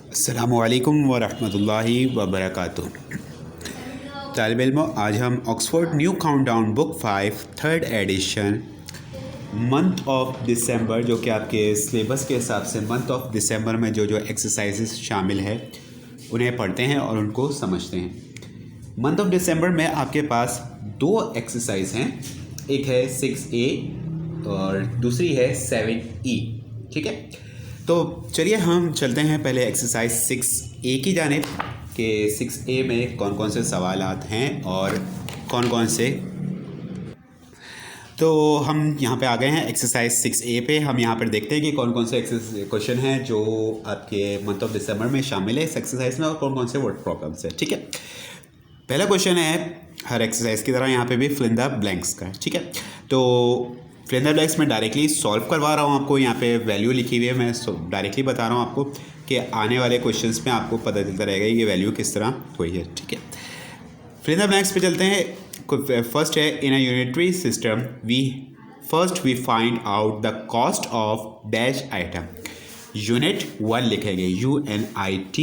अस्सलामुअलैकुम वरहमतुल्लाहि वबरकातुह। तालिब इल्मों, आज हम Oxford new countdown book 5 third edition month of December, जो कि आपके सिलेबस के हिसाब से मंथ ऑफ दिसंबर में जो जो एक्सरसाइजेस शामिल है उन्हें पढ़ते हैं और उनको समझते हैं। मंथ ऑफ दिसंबर में आपके पास दो एक्सरसाइज हैं, एक है 6A और दूसरी है 7E। ठीक है, तो चलिए हम चलते हैं पहले एक्सरसाइज 6A की जानिब कि 6A में कौन कौन से सवालात हैं और कौन कौन से। तो हम यहाँ पे आ गए हैं एक्सरसाइज 6A पे। हम यहाँ पर देखते हैं कि कौन कौन से क्वेश्चन हैं जो आपके मंथ ऑफ दिसंबर में शामिल है इस एक्सरसाइज में और कौन कौन से वर्ड प्रॉब्लम्स है। ठीक है, पहला क्वेश्चन है हर एक्सरसाइज की तरह यहाँ पे भी फिल इन द ब्लैंक्स का। ठीक है, तो फिल इन द ब्लैंक्स में डायरेक्टली सॉल्व करवा रहा हूँ आपको। यहाँ पे वैल्यू लिखी हुई है, मैं डायरेक्टली बता रहा हूँ आपको कि आने वाले क्वेश्चंस में आपको पता चलता रहेगा ये वैल्यू किस तरह हुई है। ठीक है, फिल इन द ब्लैंक्स पे चलते हैं। फर्स्ट है in a unitary system we find out the cost of dash item. Unit 1 लिखेंगे, UNIT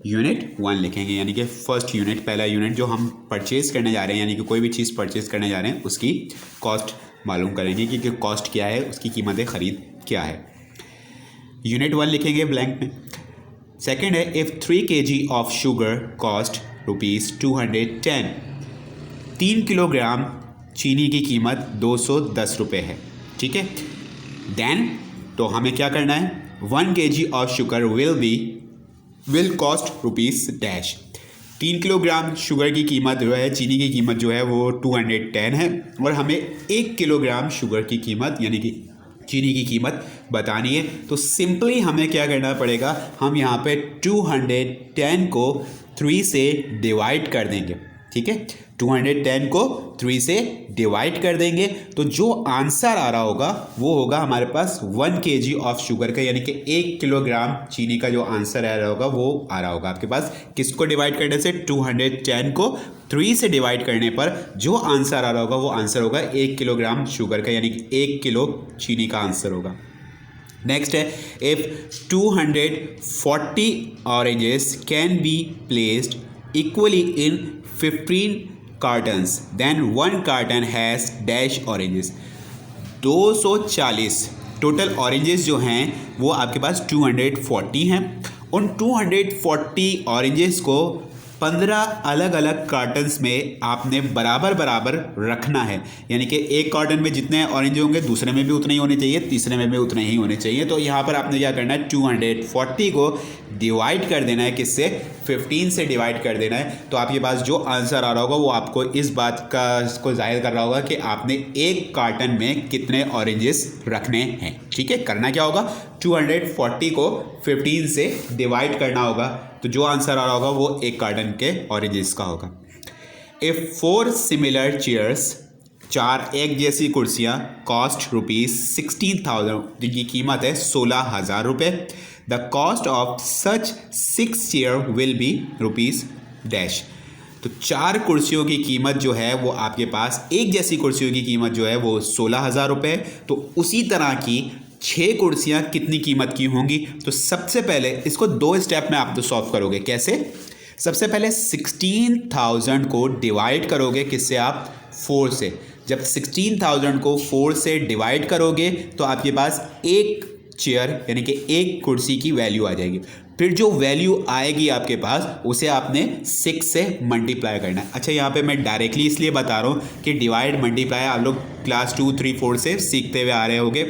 यूनिट 1 लिखेंगे, यानी कि फर्स्ट यूनिट, पहला यूनिट जो हम परचेज़ करने जा रहे हैं, यानी कि कोई भी चीज़ परचेज़ करने जा रहे हैं उसकी कॉस्ट मालूम करेंगे कि कॉस्ट क्या है, उसकी कीमत ख़रीद क्या है। यूनिट 1 लिखेंगे ब्लैंक में। सेकंड है if 3 kg of sugar cost ₹210, 3 kilogram चीनी की कीमत 210 रुपये है। ठीक है, देन तो हमें क्या करना है, 1 kg of sugar will cost rupees dash. 3 kilogram sugar की कीमत जो है, चीनी की कीमत जो है वो 210 है और हमें 1 किलोग्राम शुगर की कीमत यानी कि चीनी की कीमत बतानी है। तो सिंपली हमें क्या करना पड़ेगा, हम यहाँ पे 210 को 3 से डिवाइड कर देंगे। ठीक है, 210 को 3 से डिवाइड कर देंगे तो जो आंसर आ रहा होगा वो होगा हमारे पास 1 kg ऑफ शुगर का, यानी कि 1 किलोग्राम चीनी का जो आंसर आ रहा होगा वो आ रहा होगा आपके पास। किसको डिवाइड करने से, 210 को 3 से डिवाइड करने पर जो आंसर आ रहा होगा वो आंसर होगा 1 किलोग्राम शुगर का, यानी कि 1 किलो चीनी का आंसर होगा। नेक्स्ट है if 240 oranges can be placed equally in 15 cartons then 1 carton has dash oranges. 240 total oranges जो हैं वो आपके पास 240 हैं। उन 240 ऑरेंजेस को 15 अलग अलग कार्टन्स में आपने बराबर बराबर रखना है, यानी कि एक कार्टन में जितने ऑरेंज होंगे दूसरे में भी उतने ही होने चाहिए, तीसरे में भी उतने ही होने चाहिए। तो यहाँ पर आपने क्या करना है, 240 को डिवाइड कर देना है, किससे, 15 से डिवाइड कर देना है। तो आपके पास जो आंसर आ रहा होगा वो आपको इस बात का इसको जाहिर कर रहा होगा कि आपने एक कार्टन में कितने ऑरेंजेस रखने हैं। ठीक है, करना क्या होगा, 240 को 15 से डिवाइड करना होगा, तो जो आंसर आ रहा होगा वो एक कार्टन के ऑरेंजेस का होगा। इफ़ 4 सिमिलर चेयर्स, 4 एक जैसी कुर्सियाँ, कॉस्ट ₹16,000, जिनकी कीमत है 16,000 रुपये, the cost of such 6 chair will be rupees dash. तो 4 कुर्सियों की कीमत जो है वो आपके पास, एक जैसी कुर्सियों की कीमत जो है वो 16,000 रुपये। तो उसी तरह की 6 कुर्सियाँ कितनी कीमत की होंगी। तो सबसे पहले इसको 2 स्टेप में आप तो सॉल्व करोगे। कैसे, सबसे पहले 16,000 को डिवाइड करोगे किससे, आप 4 से। जब 16,000 को 4 से डिवाइड करोगे तो आपके पास एक चेयर यानी कि एक कुर्सी की वैल्यू आ जाएगी। फिर जो वैल्यू आएगी आपके पास उसे आपने 6 से मल्टीप्लाई करना है। अच्छा, यहाँ पे मैं डायरेक्टली इसलिए बता रहा हूँ कि डिवाइड मल्टीप्लाई आप लोग क्लास 2, 3, 4 से सीखते हुए आ रहे होंगे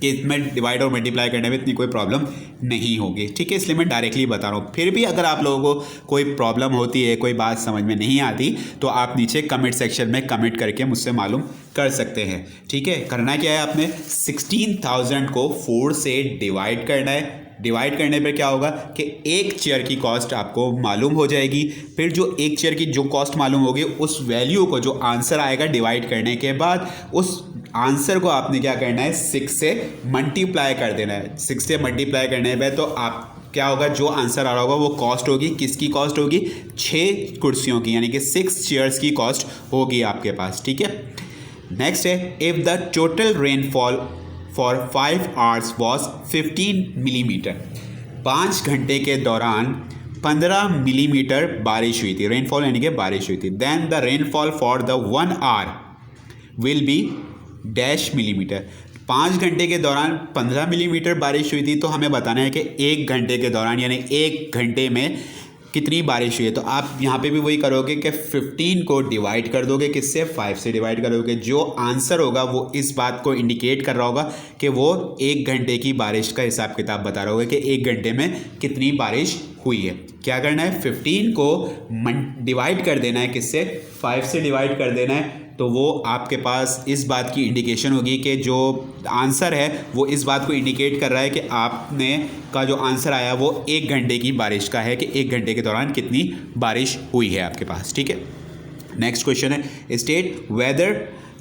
कि इसमें डिवाइड और मल्टीप्लाई करने में इतनी कोई प्रॉब्लम नहीं होगी। ठीक है, इसलिए मैं डायरेक्टली बता रहा हूँ। फिर भी अगर आप लोगों को कोई प्रॉब्लम होती है, कोई बात समझ में नहीं आती, तो आप नीचे कमेंट सेक्शन में कमेंट करके मुझसे मालूम कर सकते हैं। ठीक है, करना क्या है, आपने 16,000 को 4 से डिवाइड करना है। डिवाइड करने पर क्या होगा कि एक चेयर की कॉस्ट आपको मालूम हो जाएगी। फिर जो एक चेयर की जो कॉस्ट मालूम होगी उस वैल्यू को, जो आंसर आएगा डिवाइड करने के बाद, उस आंसर को आपने क्या करना है, 6 से मल्टीप्लाई कर देना है। 6 से मल्टीप्लाई करने पे तो आप क्या होगा, जो आंसर आ रहा होगा वो कॉस्ट होगी, किसकी कॉस्ट होगी, 6 कुर्सियों की, यानी कि 6 चेयर्स की कॉस्ट होगी आपके पास। ठीक है, नेक्स्ट है if the total rainfall for 5 hours was 15 millimetre. 5 घंटे के दौरान 15 मिलीमीटर बारिश हुई थी, रेनफॉल यानी कि बारिश हुई थी, then the rainfall for the 1 hour will be dash millimetre. 5 घंटे के दौरान 15 मिलीमीटर बारिश हुई थी, तो हमें बताना है कि 1 घंटे के दौरान यानी 1 घंटे में कितनी बारिश हुई है। तो आप यहाँ पे भी वही करोगे कि 15 को डिवाइड कर दोगे, किससे, 5 से डिवाइड करोगे। जो आंसर होगा वो इस बात को इंडिकेट कर रहा होगा कि वो 1 घंटे की बारिश का हिसाब किताब बता रहा होगा कि 1 घंटे में कितनी बारिश हुई है। क्या करना है, 15 को डिवाइड कर देना है, किससे, 5 से डिवाइड कर देना है। तो वो आपके पास इस बात की इंडिकेशन होगी कि जो आंसर है वो इस बात को इंडिकेट कर रहा है कि आपने का जो आंसर आया वो 1 घंटे की बारिश का है, कि 1 घंटे के दौरान कितनी बारिश हुई है आपके पास। ठीक है, नेक्स्ट क्वेश्चन है, state whether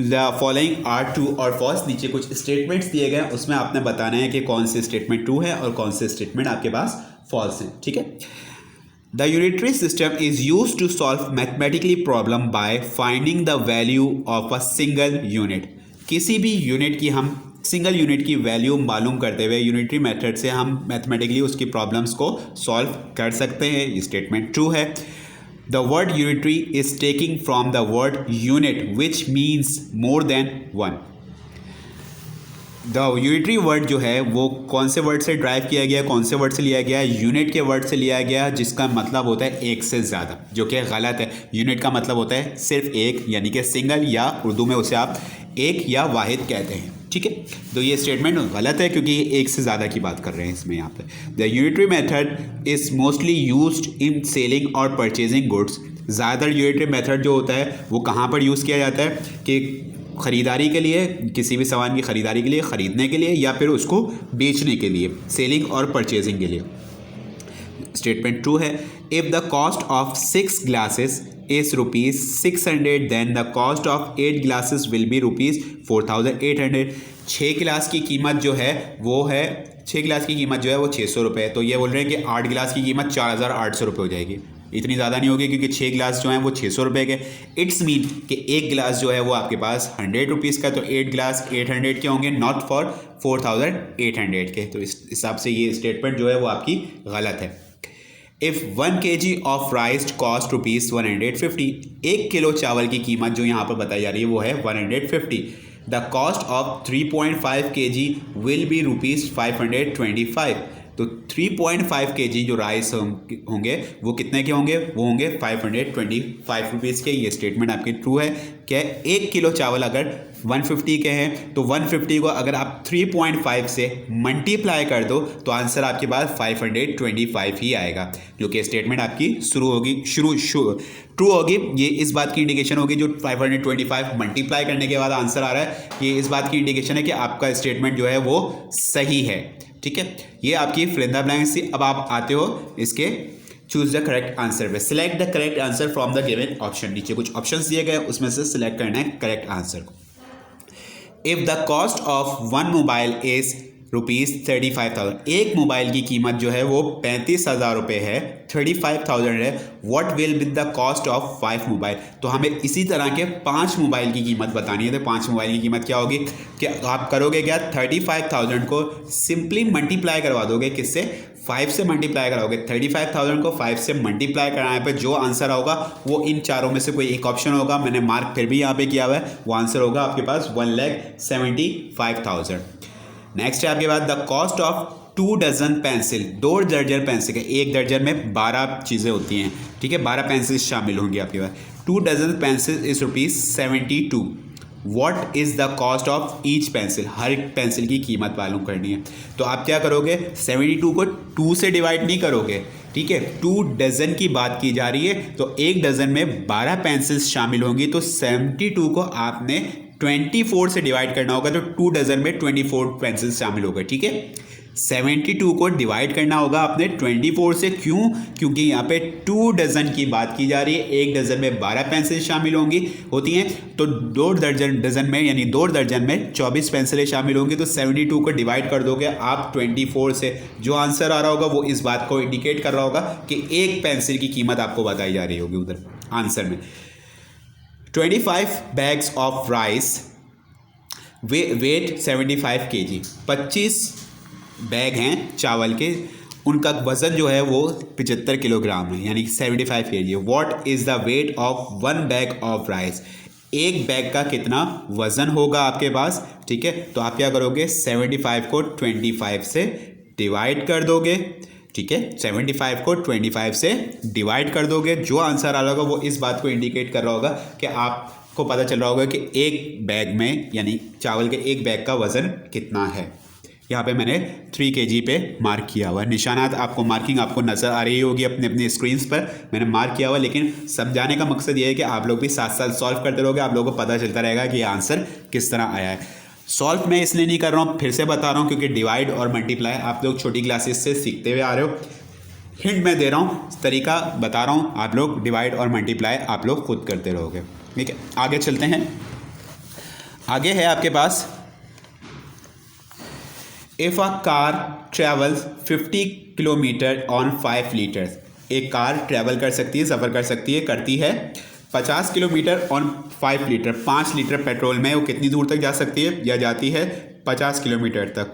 the following are true और फॉल्स। नीचे कुछ स्टेटमेंट्स दिए गए हैं, उसमें आपने बताना है कि कौन से स्टेटमेंट ट्रू है और कौन से स्टेटमेंट आपके पास फॉल्स हैं। ठीक है, The unitary system is used to solve mathematically problem by finding the value of a single unit। किसी भी यूनिट की हम सिंगल यूनिट की वैल्यू मालूम करते हुए यूनिटरी मेथड से हम मैथमेटिकली उसकी प्रॉब्लम्स को सॉल्व कर सकते हैं। ये स्टेटमेंट ट्रू है। The word unitary is taking from the word unit which means more than one. The unitary word जो है वो कौन से वर्ड से ड्राइव किया गया, कौन से वर्ड से लिया गया है, यूनिट के वर्ड से लिया गया, जिसका मतलब होता है एक से ज़्यादा, जो कि गलत है। यूनिट का मतलब होता है सिर्फ एक, यानी कि सिंगल, या उर्दू में उसे आप एक या वाहिद कहते हैं। ठीक है, तो ये स्टेटमेंट गलत है क्योंकि ये एक से ज़्यादा की बात कर रहे हैं इसमें यहाँ पे। The unitary method is mostly used in selling और परचेजिंग गुड्स। ज़्यादातर यूनिटरी मेथड जो होता है वो कहाँ पर यूज़ किया जाता है, कि ख़रीदारी के लिए, किसी भी सामान की ख़रीदारी के लिए, ख़रीदने के लिए, या फिर उसको बेचने के लिए, सेलिंग और परचेजिंग के लिए। स्टेटमेंट ट्रू है। If the cost of 6 glasses is ₹600 then the cost of 8 glasses will be ₹4800। 6 गिलास की कीमत जो है वो है 6 गिलास की कीमत जो है वो 600 रुपये है। तो ये बोल रहे हैं कि 8 गिलास की कीमत 4800 रुपये हो जाएगी। इतनी ज़्यादा नहीं होगी क्योंकि 6 गिलास जो हैं वो 600 रुपये के। इट्स मीन कि एक गिलास जो है वो आपके पास 100 रुपीज़ का, तो 8 गिलास 800 के होंगे, नॉट फॉर 4800 के। तो इस हिसाब से ये स्टेटमेंट जो है वो आपकी गलत है। If 1 kg of rice cost ₹150, 1 kilo चावल की कीमत जो यहाँ पर बताई जा रही है वो है 150। The cost of 3.5 kg will be ₹525। तो 3.5 kg जो राइस होंगे वो कितने के होंगे, वो होंगे 525 रुपीज़ के। ये स्टेटमेंट आपकी ट्रू है। क्या 1 किलो चावल अगर 150 के हैं तो 150 को अगर आप 3.5 से मल्टीप्लाई कर दो तो आंसर आपके पास 525 ही आएगा, जो कि स्टेटमेंट आपकी ट्रू होगी। ये इस बात की इंडिकेशन होगी, जो 525 मल्टीप्लाई करने के बाद आंसर आ रहा है, ये इस बात की इंडिकेशन है कि आपका स्टेटमेंट जो है वो सही है। ठीक है, ये आपकी फिल द ब्लैंक्स थी। अब आप आते हो इसके चूज द करेक्ट आंसर पे। Select the correct answer from the given option. नीचे कुछ ऑप्शंस दिए गए, उसमें से सिलेक्ट करना है करेक्ट आंसर को। If the cost of 1 mobile is ₹35,000, एक मोबाइल की कीमत जो है वो 35,000 रुपये है, 35,000 है। What will be the cost of 5 mobile. तो हमें इसी तरह के 5 मोबाइल की कीमत बतानी है। तो 5 मोबाइल की कीमत क्या होगी, कि आप करोगे क्या, 35,000 को सिंपली मल्टीप्लाई करवा दोगे, किससे, 5 से मल्टीप्लाई कराओगे। 35,000 को 5 से मल्टीप्लाई कराने पे जो आंसर होगा वो इन चारों में से कोई एक ऑप्शन होगा। मैंने मार्क फिर भी यहाँ पे किया हुआ है, वो आंसर होगा आपके पास 1,75,000। नेक्स्ट है आपके पास the cost of 2 dozen pencil. 2 दर्जन पेंसिल है, एक दर्जन में 12 चीज़ें होती हैं। ठीक है, 12 पेंसिल शामिल होंगी आपके पास। 2 dozen pencil is ₹72। What is the cost of each pencil. हर एक पेंसिल की कीमत मालूम करनी है। तो आप क्या करोगे, 72 को 2 से डिवाइड नहीं करोगे। ठीक है, 2 डजन की बात की जा रही है, तो एक डजन में 12 पेंसिल्स शामिल होंगी, तो 72 को आपने 24 से डिवाइड करना होगा, तो 2 डजन में 24 पेंसिल्स शामिल हो गए। ठीक है, 72 को डिवाइड करना होगा आपने 24 से। क्यों, क्योंकि यहाँ पे 2 डजन की बात की जा रही है, एक डजन में 12 पेंसिल शामिल होती हैं, तो 2 डजन में यानी 2 दर्जन में 24 पेंसिलें शामिल होंगी। तो 72 को डिवाइड कर दोगे आप 24 से, जो आंसर आ रहा होगा वो इस बात को इंडिकेट कर रहा होगा कि एक पेंसिल की कीमत आपको बताई जा रही होगी उधर आंसर में। 25 bags of rice weight 75 kg। 25 bag हैं चावल के उनका वज़न जो है वो 75 किलोग्राम है, यानी कि 75 kg। What is the weight of 1 bag of rice, एक बैग का कितना वज़न होगा आपके पास, ठीक है। तो आप क्या करोगे, 75 को 25 से डिवाइड कर दोगे, ठीक है। 75 को 25 से डिवाइड कर दोगे, जो आंसर आ रहा होगा वो इस बात को इंडिकेट कर रहा होगा कि आपको पता चल रहा होगा कि एक बैग में, यानी चावल के एक बैग का वज़न कितना है। यहाँ पे मैंने 3 kg पे मार्क किया हुआ है। निशानात आपको, मार्किंग आपको नज़र आ रही होगी अपने अपने स्क्रीन्स पर, मैंने मार्क किया हुआ। लेकिन समझाने का मकसद ये है कि आप लोग भी साथ साथ सॉल्व करते रहोगे, आप लोगों को पता चलता रहेगा कि ये आंसर किस तरह आया है। सॉल्व मैं इसलिए नहीं कर रहा हूँ, फिर से बता रहा हूँ, क्योंकि डिवाइड और मल्टीप्लाई आप लोग छोटी क्लासेस से सीखते हुए आ रहे हो। हिंट मैं दे रहा हूँ, तरीका बता रहा हूँ, आप लोग डिवाइड और मल्टीप्लाई आप लोग खुद करते रहोगे, ठीक है। आगे चलते हैं। आगे है आपके पास, if a car travels 50 kilometre on 5 litres, एक कार ट्रैवल कर सकती है, सफ़र कर सकती है, करती है 50 kilometre on 5 litre, 5 litre petrol में वो कितनी दूर तक जा सकती है, या जाती है 50 किलोमीटर तक।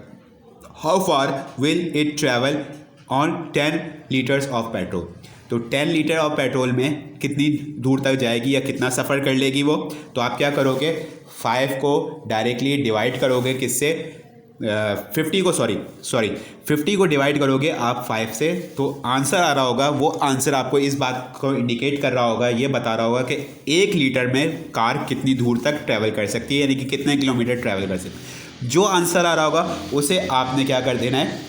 How far will it travel on 10 litres of petrol, तो 10 लीटर ऑफ पेट्रोल में कितनी दूर तक जाएगी या कितना सफ़र कर लेगी वो। तो आप क्या करोगे, 5 को डायरेक्टली डिवाइड करोगे किससे, 50 को 50 को डिवाइड करोगे आप 5 से, तो आंसर आ रहा होगा, वो आंसर आपको इस बात को इंडिकेट कर रहा होगा, ये बता रहा होगा कि 1 लीटर में कार कितनी दूर तक ट्रैवल कर सकती है, यानी कि कितने किलोमीटर ट्रैवल कर सकती है। जो आंसर आ रहा होगा उसे आपने क्या कर देना है,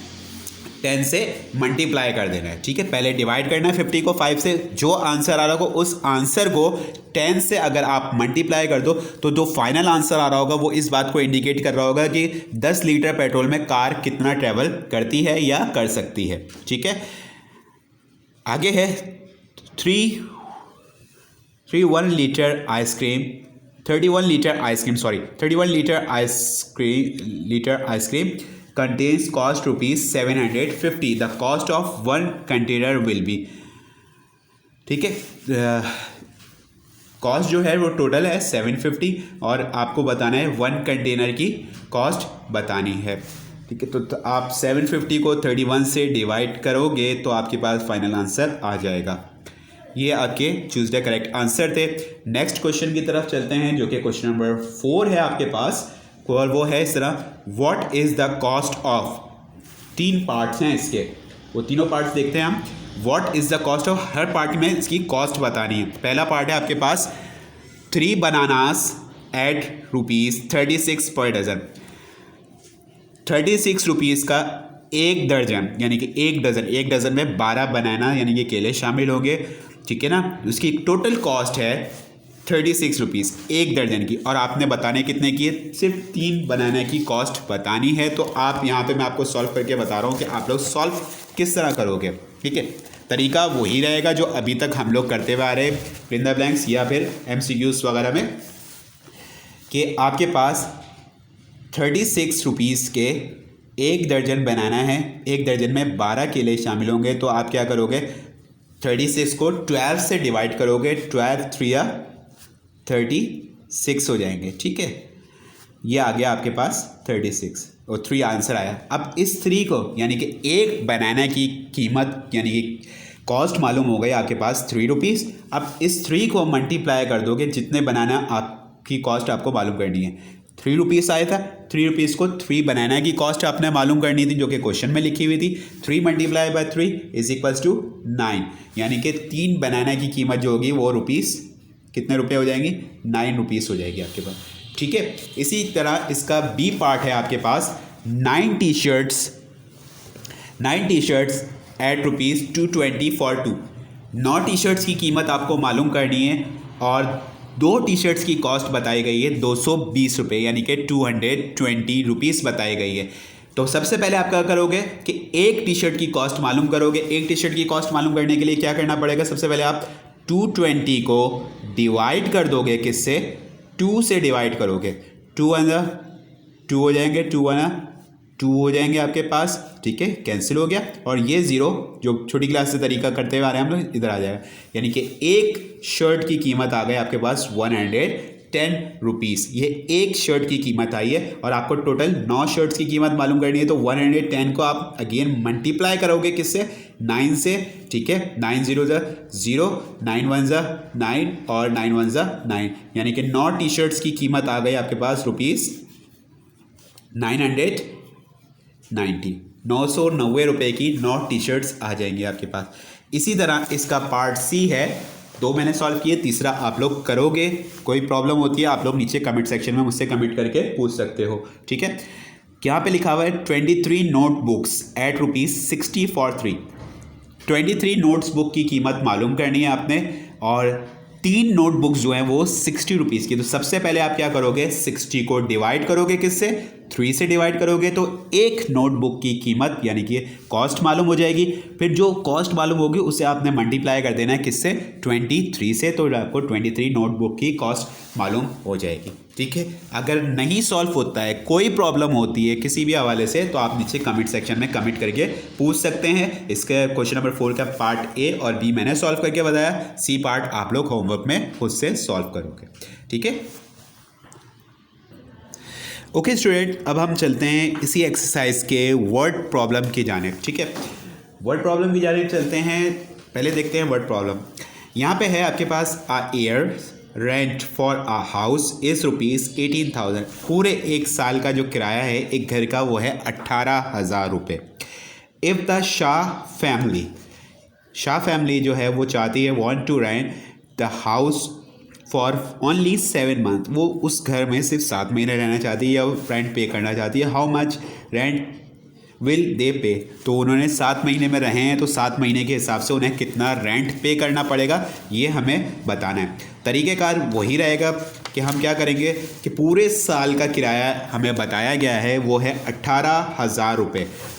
10 से मल्टीप्लाई कर देना है, ठीक है। पहले डिवाइड करना है 50 को 5 से, जो आंसर आ रहा होगा उस आंसर को 10 से अगर आप मल्टीप्लाई कर दो तो जो फाइनल आंसर आ रहा होगा वो इस बात को इंडिकेट कर रहा होगा कि 10 लीटर पेट्रोल में कार कितना ट्रैवल करती है या कर सकती है, ठीक है। आगे है 31 litre ice cream 31 litre ice cream contains cost rupees 750, the cost of 1 container will be, ठीक है। कॉस्ट जो है वो टोटल है 750 और आपको बताना है 1 कंटेनर की कॉस्ट बतानी है, ठीक है। तो आप 750 को 31 से डिवाइड करोगे तो आपके पास फाइनल आंसर आ जाएगा। ये आपके चूज द करेक्ट आंसर थे। नेक्स्ट क्वेश्चन की तरफ चलते हैं, जो कि क्वेश्चन नंबर 4 है आपके पास, और वो है इस तरह, what is the cost of, 3 parts हैं इसके, वो तीनों पार्ट्स देखते हैं हम। What is the cost of, her part में इसकी कॉस्ट बतानी है। पहला पार्ट है आपके पास 3 बनानास एट ₹36 पर डज़न, 36 रुपीज़ का एक दर्जन, यानी कि एक डज़न में 12 बनाना यानी कि केले शामिल होंगे, ठीक है ना। उसकी टोटल कॉस्ट है 36 रुपीज़ एक दर्जन की, और आपने बताने कितने की है, सिर्फ 3 बनाने की कॉस्ट बतानी है। तो आप यहाँ पे मैं आपको सॉल्व करके बता रहा हूँ कि आप लोग सॉल्व किस तरह करोगे, ठीक है। तरीका वही रहेगा जो अभी तक हम लोग करते हुए आ रहे हैं, फिल इन द ब्लैंक्स या फिर MCQs वगैरह में, कि आपके पास 36 रुपीज़ के एक दर्जन बनाना है, एक दर्जन में 12 केले शामिल होंगे। तो आप क्या करोगे, 36 को 12 से डिवाइड करोगे, 12 3 36 हो जाएंगे, ठीक है। ये आ गया आपके पास 36 और 3 आंसर आया। अब इस 3 को, यानी कि एक बनाना की कीमत यानी कि कॉस्ट मालूम हो गई आपके पास 3 रुपीज़। अब इस 3 को मल्टीप्लाई कर दोगे, जितने बनाना आपकी कॉस्ट आपको मालूम करनी है। 3 रुपीज़ आया था, 3 रुपीज़ को 3 बनाना की कॉस्ट आपने मालूम करनी थी, जो कि क्वेश्चन में लिखी हुई थी। 3 multiply by 3 is equals to 9, यानी कि 3 बनाना की कीमत जो होगी वो रुपीज़ कितने रुपए हो जाएंगी, 9 रुपीज़ हो जाएगी आपके पास, ठीक है। इसी तरह इसका बी पार्ट है आपके पास 9 T shirts at ₹220 for 2। 9 T shirts की कीमत आपको मालूम करनी है और 2 टी शर्ट्स की कॉस्ट बताई गई है 220 रुपये, यानी कि 220 रुपीज़ बताई गई है। तो सबसे पहले आप क्या करोगे कि एक टी शर्ट की कॉस्ट मालूम करोगे। एक टी शर्ट की कॉस्ट मालूम करने के लिए क्या करना पड़ेगा, सबसे पहले आप 220 को डिवाइड कर दोगे, किससे, 2 से डिवाइड करोगे, 2 हो जाएंगे, 2 हो जाएंगे आपके पास, ठीक है, कैंसिल हो गया। और ये 0 जो छोटी क्लास से तरीका करते हुए आ रहे हैं हम लोग, इधर आ जाएगा, यानी कि एक शर्ट की कीमत आ गई आपके पास ₹110 ये एक शर्ट की कीमत आई है। और आपको टोटल 9 शर्ट्स की कीमत मालूम करनी है, तो 110 को आप अगेन मल्टीप्लाई करोगे किससे, 9 से, ठीक है। 9 0 0, 9 1 9 और 9 1 9, यानी कि 9 टी शर्ट्स की कीमत आ गई आपके पास ₹990, 990 रुपये की 9 टी शर्ट्स आ जाएंगी आपके पास। इसी तरह इसका पार्ट सी है, 2 मैंने सॉल्व किए, तीसरा आप लोग करोगे। कोई प्रॉब्लम होती है आप लोग नीचे कमेंट सेक्शन में मुझसे कमेंट करके पूछ सकते हो, ठीक है। यहाँ पे लिखा हुआ है 23 notebooks at ₹60 for 3। 23 notes book की कीमत मालूम करनी है आपने, और 3 नोटबुक्स जो हैं वो ₹60 की। तो सबसे पहले आप क्या करोगे, 60 को डिवाइड करोगे किससे, 3 से डिवाइड करोगे, तो एक नोटबुक की कीमत यानी कि कॉस्ट मालूम हो जाएगी। फिर जो कॉस्ट मालूम होगी उसे आपने मल्टीप्लाई कर देना है किससे, 23 से, तो आपको 23 नोटबुक की कॉस्ट मालूम हो जाएगी, ठीक है। अगर नहीं सॉल्व होता है, कोई प्रॉब्लम होती है किसी भी हवाले से, तो आप नीचे कमेंट सेक्शन में कमेंट करके पूछ सकते हैं। इसके क्वेश्चन नंबर 4 का पार्ट ए और बी मैंने सॉल्व करके बताया, सी पार्ट आप लोग होमवर्क में खुद से सॉल्व करोगे, ठीक है। ओके स्टूडेंट, अब हम चलते हैं इसी एक्सरसाइज के वर्ड प्रॉब्लम की जानिब, ठीक है। वर्ड प्रॉब्लम की जानिब चलते हैं। पहले देखते हैं वर्ड प्रॉब्लम। यहाँ पे है आपके पास a year rent for a house is ₹18,000। पूरे एक साल का जो किराया है एक घर का वो है 18,000 रुपये। इफ़ द शाह फैमिली जो है वो चाहती है want to rent the house for only 7 month, वो उस घर में सिर्फ 7 महीने रहना चाहती है या रेंट पे करना चाहती है। How much rent will they पे, तो उन्होंने 7 महीने में रहे हैं, तो 7 महीने के हिसाब से उन्हें कितना रेंट पे करना पड़ेगा ये हमें बताना है। तरीक़ेकार वही रहेगा कि हम क्या करेंगे कि पूरे साल का किराया हमें बताया गया है वो है 18,000 रुपये। तो